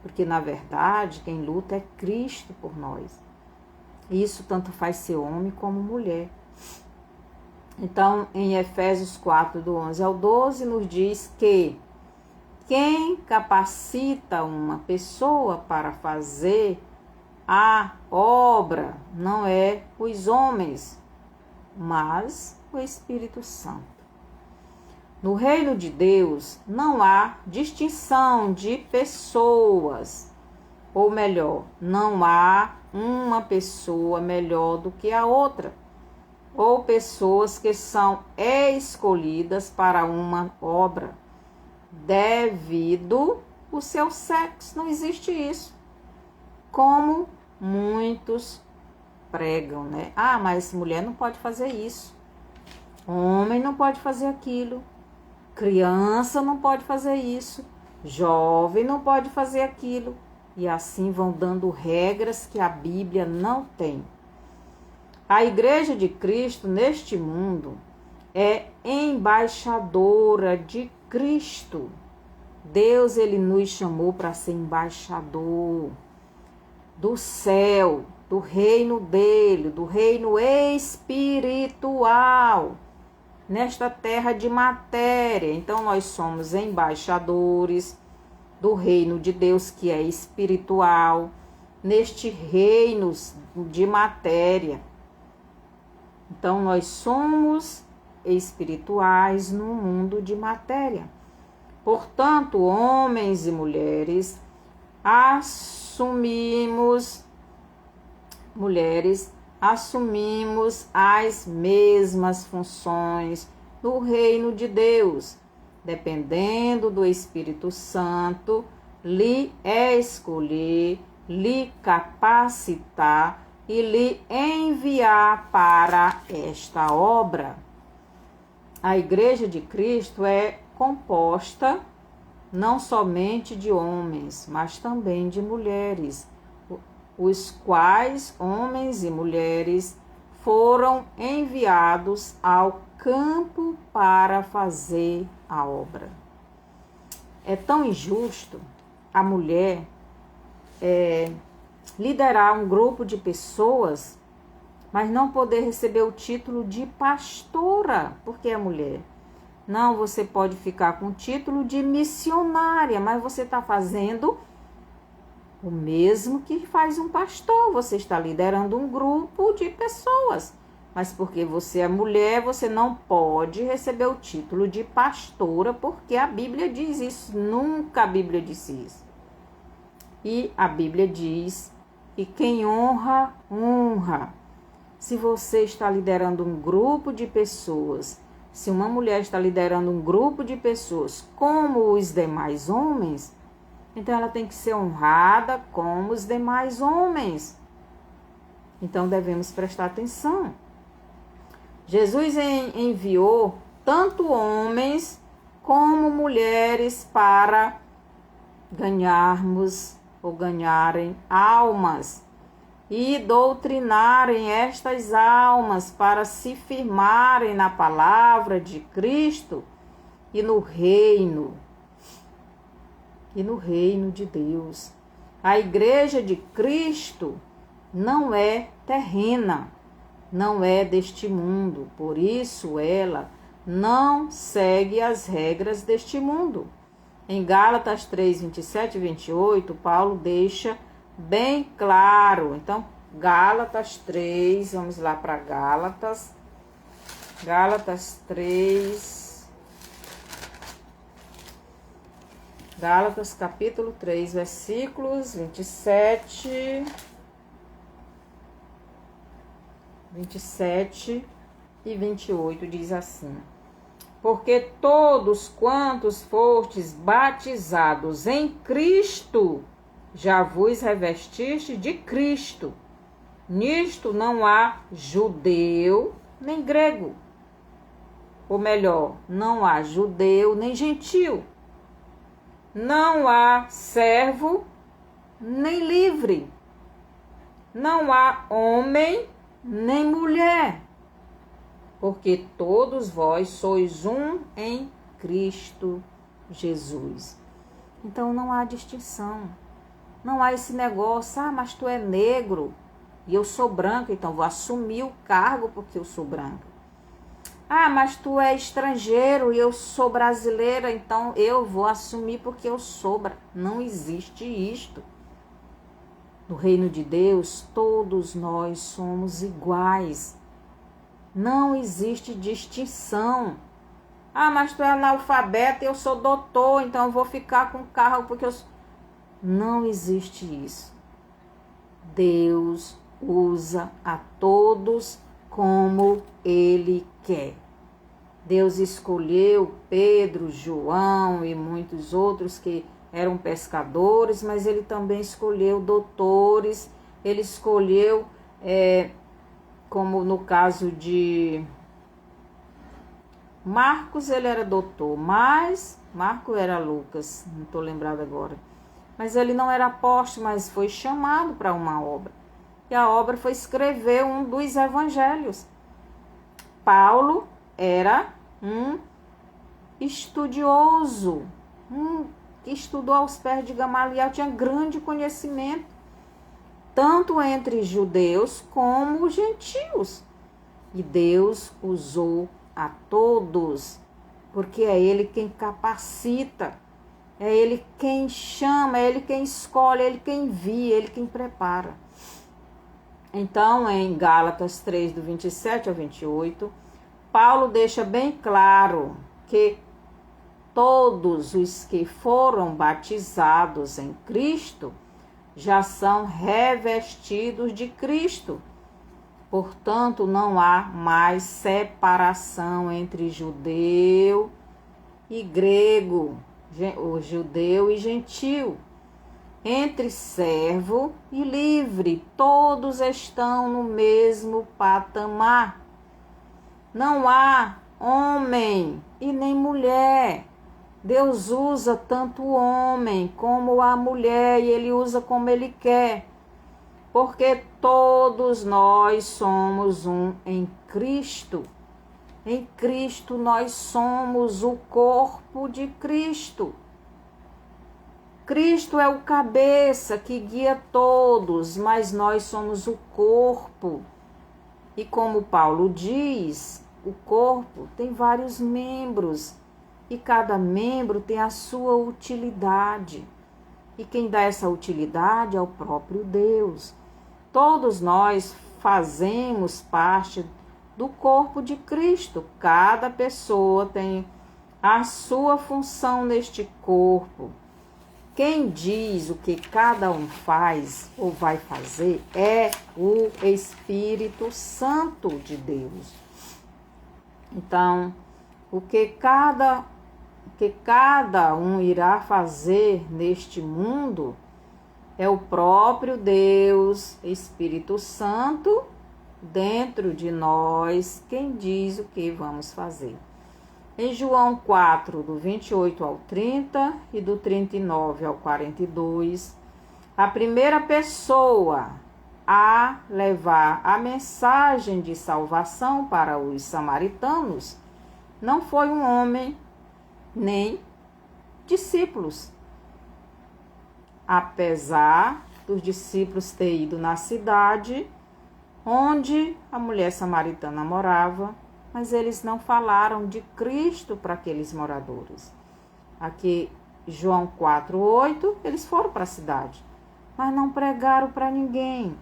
Porque, na verdade, quem luta é Cristo por nós. Isso tanto faz ser homem como mulher. Então, em Efésios 4, do 11 ao 12, nos diz que quem capacita uma pessoa para fazer a obra não é os homens, mas o Espírito Santo. No reino de Deus não há distinção de pessoas, ou melhor, não há uma pessoa melhor do que a outra, ou pessoas que são escolhidas para uma obra devido ao seu sexo. Não existe isso. Como muitos pregam, né? Ah, mas mulher não pode fazer isso. Homem não pode fazer aquilo. Criança não pode fazer isso. Jovem não pode fazer aquilo. E assim vão dando regras que a Bíblia não tem. A Igreja de Cristo neste mundo é embaixadora de Cristo. Deus, ele nos chamou para ser embaixador do céu, do reino dele, do reino espiritual, nesta terra de matéria. Então, nós somos embaixadores do reino de Deus, que é espiritual, neste reino de matéria. Então, nós somos espirituais no mundo de matéria. Portanto, homens e mulheres, assumimos as mesmas funções no reino de Deus, dependendo do Espírito Santo lhe escolher, lhe capacitar e lhe enviar para esta obra. A Igreja de Cristo é composta não somente de homens, mas também de mulheres, os quais homens e mulheres foram enviados ao campo para fazer a obra. É tão injusto a mulher liderar um grupo de pessoas, mas não poder receber o título de pastora, porque é mulher. Não, você pode ficar com o título de missionária, mas você está fazendo o mesmo que faz um pastor. Você está liderando um grupo de pessoas, mas porque você é mulher, você não pode receber o título de pastora, porque a Bíblia diz isso. Nunca a Bíblia disse isso. E a Bíblia diz que quem honra, honra. Se você está liderando um grupo de pessoas, se uma mulher está liderando um grupo de pessoas como os demais homens, então ela tem que ser honrada como os demais homens. Então devemos prestar atenção. Jesus enviou tanto homens como mulheres para ganharmos ou ganharem almas e doutrinarem estas almas para se firmarem na palavra de Cristo e no reino de Deus. A Igreja de Cristo não é terrena, não é deste mundo, por isso ela não segue as regras deste mundo. Em Gálatas 3, 27 e 28, Paulo deixa bem claro. Então, Gálatas 3, vamos lá para Gálatas 3, Gálatas capítulo 3, versículos 27 e 28, diz assim: Porque todos quantos fostes batizados em Cristo, já vos revestiste de Cristo. Nisto não há judeu nem grego. Ou melhor, não há judeu nem gentil. Não há servo nem livre. Não há homem nem mulher. Porque todos vós sois um em Cristo Jesus. Então não há distinção. Não há esse negócio, mas tu é negro e eu sou branca, então vou assumir o cargo porque eu sou branca. Mas tu é estrangeiro e eu sou brasileira, então eu vou assumir porque eu sou. Não existe isto. No reino de Deus, todos nós somos iguais. Não existe distinção. Mas tu é analfabeto e eu sou doutor, então eu vou ficar com carro porque eu sou... Não existe isso. Deus usa a todos como Ele quer. Deus escolheu Pedro, João e muitos outros que eram pescadores, mas Ele também escolheu doutores, Ele escolheu, como no caso de Marcos, ele era doutor, mas Marco era Lucas, não estou lembrada agora. Mas ele não era apóstolo, mas foi chamado para uma obra. E a obra foi escrever um dos evangelhos. Paulo era um estudioso, que estudou aos pés de Gamaliel, tinha grande conhecimento, tanto entre judeus como gentios. E Deus usou a todos, porque é Ele quem capacita, é Ele quem chama, é Ele quem escolhe, é Ele quem envia, é Ele quem prepara. Então, em Gálatas 3, do 27 ao 28, Paulo deixa bem claro que todos os que foram batizados em Cristo já são revestidos de Cristo. Portanto, não há mais separação entre judeu e grego, o judeu e gentil, entre servo e livre, todos estão no mesmo patamar. Não há homem e nem mulher. Deus usa tanto o homem como a mulher e Ele usa como Ele quer. Porque todos nós somos um em Cristo. Em Cristo nós somos o corpo de Cristo. Cristo é o cabeça que guia todos, mas nós somos o corpo. E como Paulo diz, o corpo tem vários membros e cada membro tem a sua utilidade. E quem dá essa utilidade é o próprio Deus. Todos nós fazemos parte do corpo de Cristo. Cada pessoa tem a sua função neste corpo. Quem diz o que cada um faz ou vai fazer é o Espírito Santo de Deus. Então, o que cada um irá fazer neste mundo é o próprio Deus, Espírito Santo, dentro de nós, quem diz o que vamos fazer. Em João 4, do 28 ao 30 e do 39 ao 42, a primeira pessoa a levar a mensagem de salvação para os samaritanos não foi um homem, nem discípulos. Apesar dos discípulos terem ido na cidade onde a mulher samaritana morava, mas eles não falaram de Cristo para aqueles moradores. Aqui, João 4:8, eles foram para a cidade, mas não pregaram para ninguém.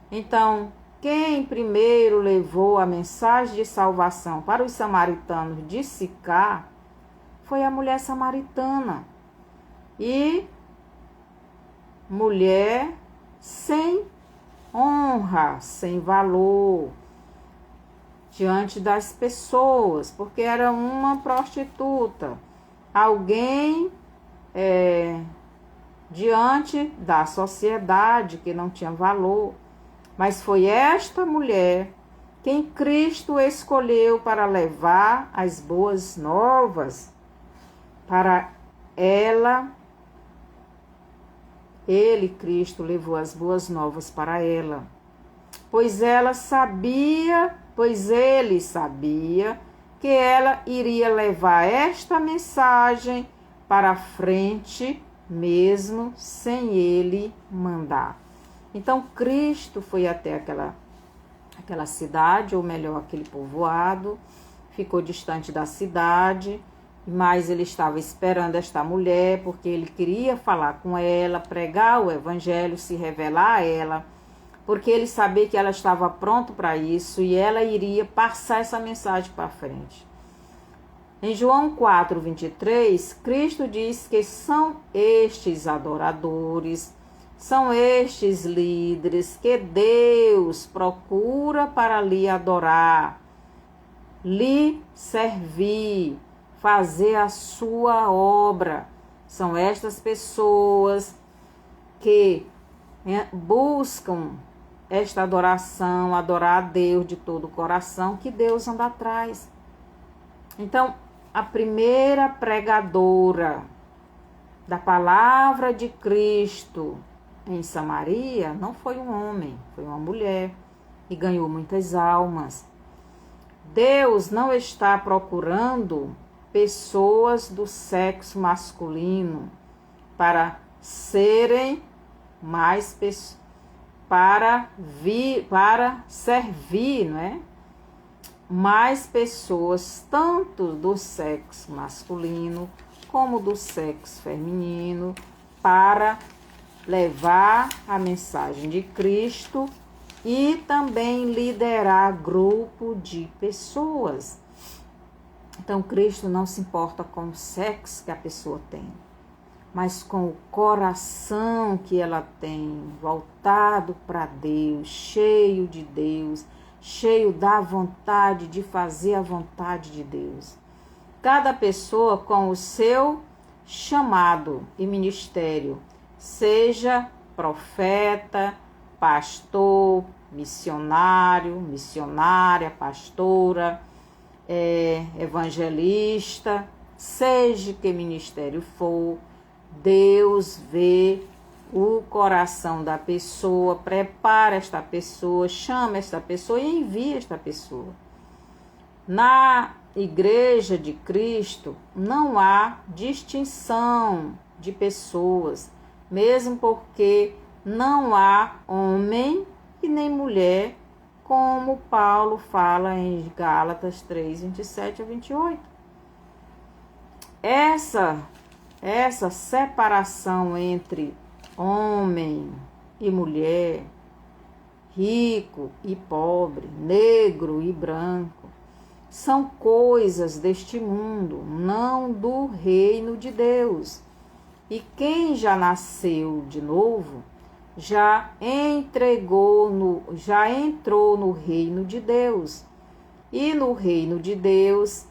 Então, quem primeiro levou a mensagem de salvação para os samaritanos de Sicar foi a mulher samaritana. E mulher sem honra, sem valor. diante das pessoas, porque era uma prostituta, alguém diante da sociedade que não tinha valor. Mas foi esta mulher quem Cristo escolheu para levar as boas novas para ela. Cristo, levou as boas novas para ela, pois ele sabia que ela iria levar esta mensagem para frente, mesmo sem ele mandar. Então, Cristo foi até aquela cidade, ou melhor, aquele povoado, ficou distante da cidade, mas ele estava esperando esta mulher, porque ele queria falar com ela, pregar o evangelho, se revelar a ela, porque ele sabia que ela estava pronta para isso e ela iria passar essa mensagem para frente. Em João 4:23, Cristo diz que são estes adoradores, são estes líderes que Deus procura para lhe adorar, lhe servir, fazer a sua obra. São estas pessoas que buscam esta adoração, adorar a Deus de todo o coração, que Deus anda atrás. Então, a primeira pregadora da palavra de Cristo em Samaria não foi um homem, foi uma mulher, e ganhou muitas almas. Deus não está procurando pessoas do sexo masculino para serem mais para servir, não é? Mais pessoas, tanto do sexo masculino como do sexo feminino, para levar a mensagem de Cristo e também liderar grupo de pessoas. Então, Cristo não se importa com o sexo que a pessoa tem, mas com o coração que ela tem, voltado para Deus, cheio de Deus, cheio da vontade de fazer a vontade de Deus. Cada pessoa com o seu chamado e ministério, seja profeta, pastor, missionário, missionária, pastora, evangelista, seja que ministério for, Deus vê o coração da pessoa, prepara esta pessoa, chama esta pessoa e envia esta pessoa. Na Igreja de Cristo não há distinção de pessoas, mesmo porque não há homem e nem mulher, como Paulo fala em Gálatas 3:27-28. Essa separação entre homem e mulher, rico e pobre, negro e branco, são coisas deste mundo, não do reino de Deus. E quem já nasceu de novo, já entrou no reino de Deus. E no reino de Deus,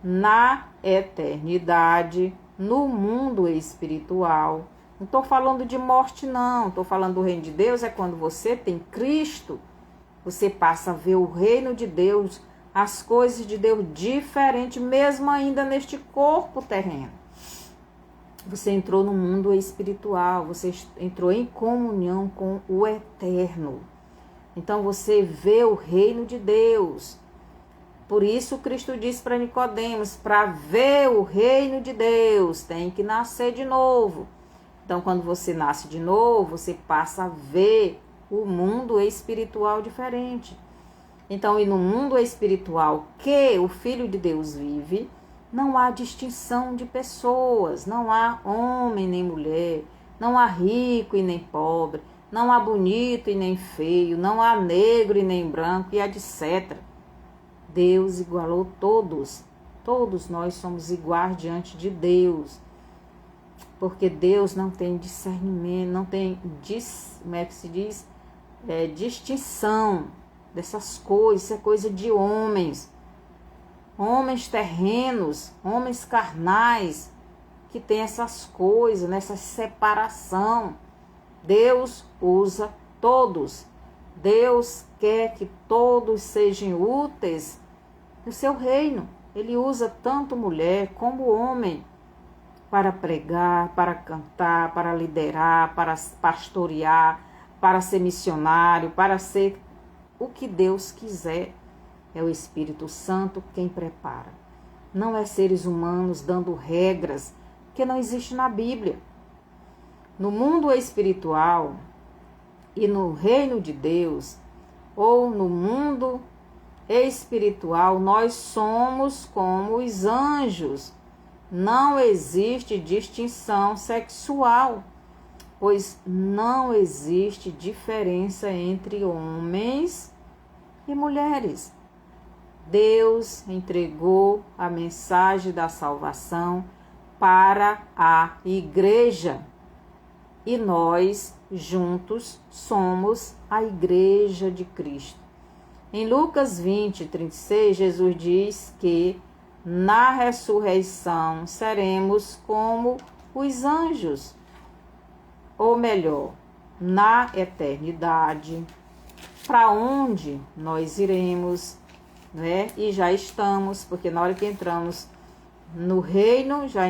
na eternidade, no mundo espiritual. Não estou falando de morte, não. Estou falando do reino de Deus, é quando você tem Cristo, você passa a ver o reino de Deus, as coisas de Deus diferente, mesmo ainda neste corpo terreno. Você entrou no mundo espiritual, você entrou em comunhão com o eterno. Então você vê o reino de Deus. Por isso Cristo disse para Nicodemos, para ver o reino de Deus, tem que nascer de novo. Então quando você nasce de novo, você passa a ver o mundo espiritual diferente. Então, e no mundo espiritual que o Filho de Deus vive, não há distinção de pessoas, não há homem nem mulher, não há rico e nem pobre, não há bonito e nem feio, não há negro e nem branco e etc. Deus igualou todos, todos nós somos iguais diante de Deus, porque Deus não tem discernimento, não tem, como é que se diz? Distinção, dessas coisas, isso é coisa de homens. Homens terrenos, homens carnais, que tem essas coisas, nessa separação. Deus usa todos. Deus quer que todos sejam úteis no seu reino. Ele usa tanto mulher como homem para pregar, para cantar, para liderar, para pastorear, para ser missionário, para ser o que Deus quiser. É o Espírito Santo quem prepara. Não é seres humanos dando regras que não existe na Bíblia. No mundo espiritual e no reino de Deus, ou no mundo espiritual, nós somos como os anjos. Não existe distinção sexual, pois não existe diferença entre homens e mulheres. Deus entregou a mensagem da salvação para a igreja. E nós, juntos, somos a igreja de Cristo. Em Lucas 20, 36, Jesus diz que na ressurreição seremos como os anjos. Ou melhor, na eternidade, para onde nós iremos, né? E já estamos, porque na hora que entramos no reino, já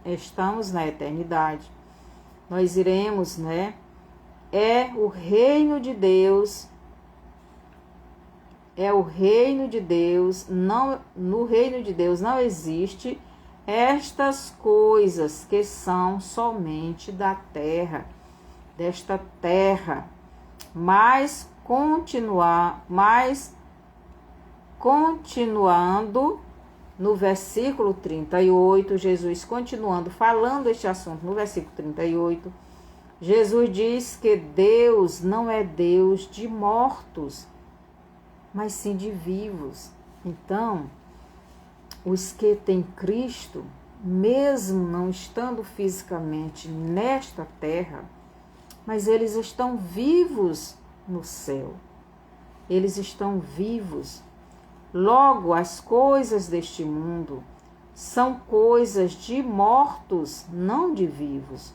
estamos na eternidade. Nós iremos, né? É o reino de Deus. É o reino de Deus. Não, no reino de Deus não existe estas coisas que são somente da terra, desta terra. Mas continuando no versículo 38, Jesus continuando falando este assunto no versículo 38, Jesus diz que Deus não é Deus de mortos, mas sim de vivos. Então, os que têm Cristo, mesmo não estando fisicamente nesta terra, mas eles estão vivos no céu. Eles estão vivos. Logo, as coisas deste mundo são coisas de mortos, não de vivos.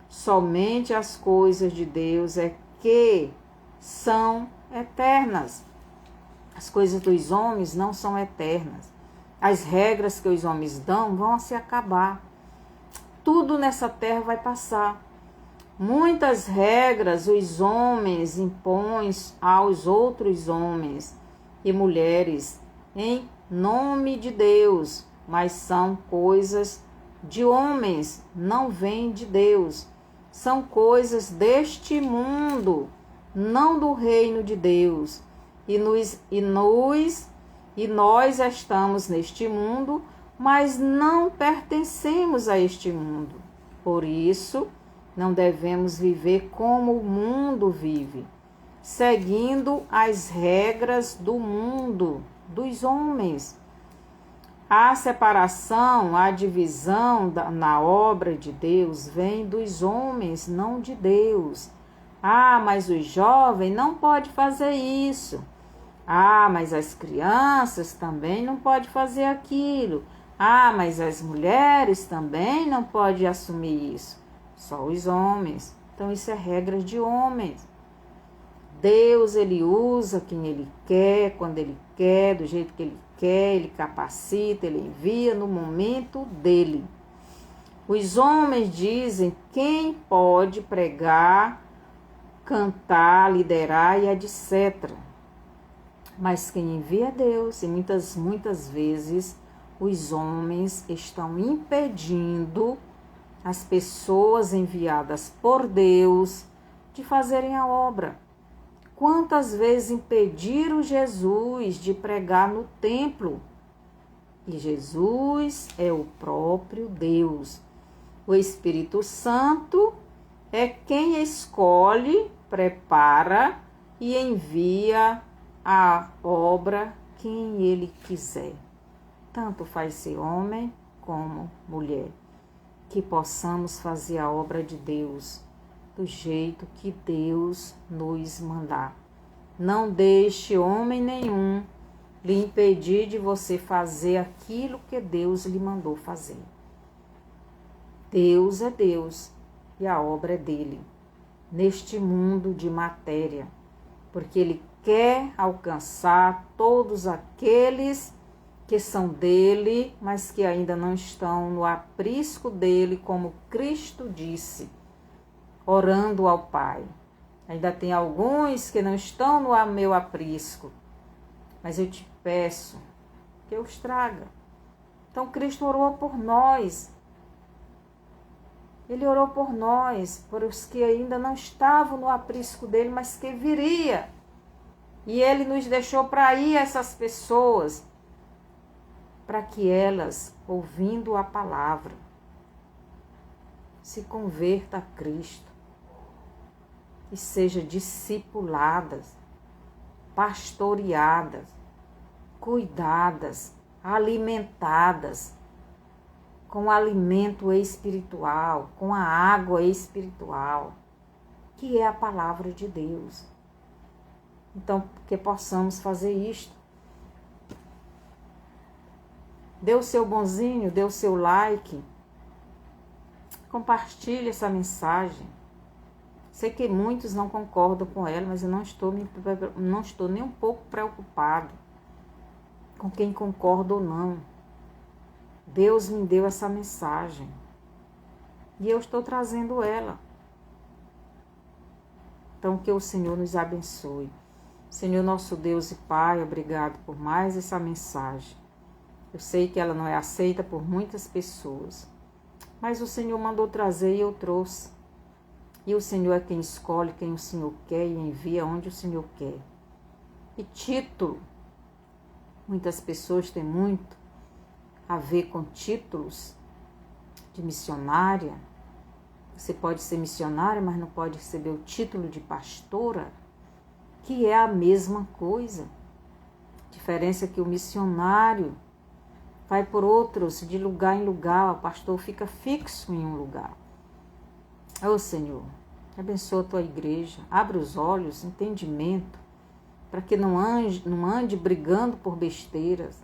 Somente as coisas de Deus é que são eternas. As coisas dos homens não são eternas. As regras que os homens dão vão se acabar. Tudo nessa terra vai passar. Muitas regras os homens impõem aos outros homens e mulheres em nome de Deus, mas são coisas de homens, não vêm de Deus. São coisas deste mundo, não do reino de Deus. E nós estamos neste mundo, mas não pertencemos a este mundo. Por isso, não devemos viver como o mundo vive, seguindo as regras do mundo, dos homens. A separação, a divisão na obra de Deus vem dos homens, não de Deus. Ah, mas o jovem não pode fazer isso. Ah, mas as crianças também não podem fazer aquilo. Ah, mas as mulheres também não podem assumir isso. Só os homens. Então isso é regra de homens. Deus, ele usa quem ele quer, quando ele quer, do jeito que ele quer, ele capacita, ele envia no momento dele. Os homens dizem quem pode pregar, cantar, liderar e etc. Mas quem envia é Deus, e muitas vezes os homens estão impedindo as pessoas enviadas por Deus de fazerem a obra. Quantas vezes impediram Jesus de pregar no templo? E Jesus é o próprio Deus. O Espírito Santo é quem escolhe, prepara e envia a obra quem ele quiser. Tanto faz ser homem como mulher. Que possamos fazer a obra de Deus do jeito que Deus nos mandar. Não deixe homem nenhum lhe impedir de você fazer aquilo que Deus lhe mandou fazer. Deus é Deus e a obra é dele, neste mundo de matéria, porque ele quer alcançar todos aqueles que são dele, mas que ainda não estão no aprisco dele, como Cristo disse, orando ao Pai. Ainda tem alguns que não estão no meu aprisco, mas eu te peço que eu os traga. Então Cristo orou por nós. Ele orou por nós, por os que ainda não estavam no aprisco dele, mas que viria. E ele nos deixou para ir essas pessoas, para que elas, ouvindo a palavra, se convertam a Cristo e sejam discipuladas, pastoreadas, cuidadas, alimentadas com o alimento espiritual, com a água espiritual, que é a palavra de Deus. Então, que possamos fazer isto. Dê o seu bonzinho, dê o seu like, compartilhe essa mensagem. Sei que muitos não concordam com ela, mas eu não estou nem um pouco preocupado com quem concorda ou não. Deus me deu essa mensagem e eu estou trazendo ela. Então, que o Senhor nos abençoe. Senhor, nosso Deus e Pai, obrigado por mais essa mensagem. Eu sei que ela não é aceita por muitas pessoas, mas o Senhor mandou trazer e eu trouxe. E o Senhor é quem escolhe quem o Senhor quer e envia onde o Senhor quer. E título, muitas pessoas têm muito a ver com títulos de missionária. Você pode ser missionária, mas não pode receber o título de pastora, que é a mesma coisa. A diferença é que o missionário vai por outros, de lugar em lugar, o pastor fica fixo em um lugar. Ô Senhor, abençoa a tua igreja, abre os olhos, entendimento, para que não ande brigando por besteiras,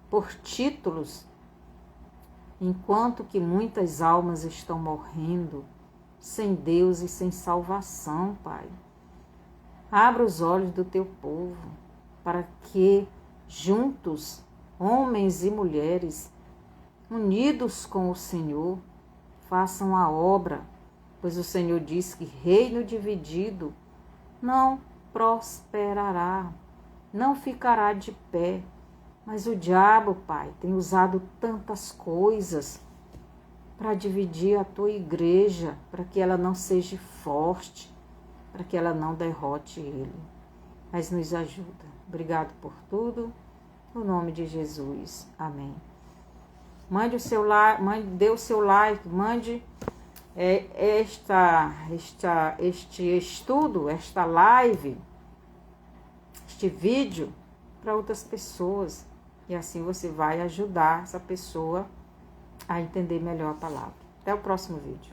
por títulos, enquanto que muitas almas estão morrendo sem Deus e sem salvação, Pai. Abra os olhos do teu povo, para que juntos, homens e mulheres, unidos com o Senhor, façam a obra, pois o Senhor diz que reino dividido não prosperará, não ficará de pé. Mas o diabo, Pai, tem usado tantas coisas para dividir a tua igreja, para que ela não seja forte, para que ela não derrote ele. Mas nos ajuda. Obrigado por tudo. No nome de Jesus. Amém. Mande o seu like, dê o seu like, mande este estudo, esta live, este vídeo para outras pessoas. E assim você vai ajudar essa pessoa a entender melhor a palavra. Até o próximo vídeo.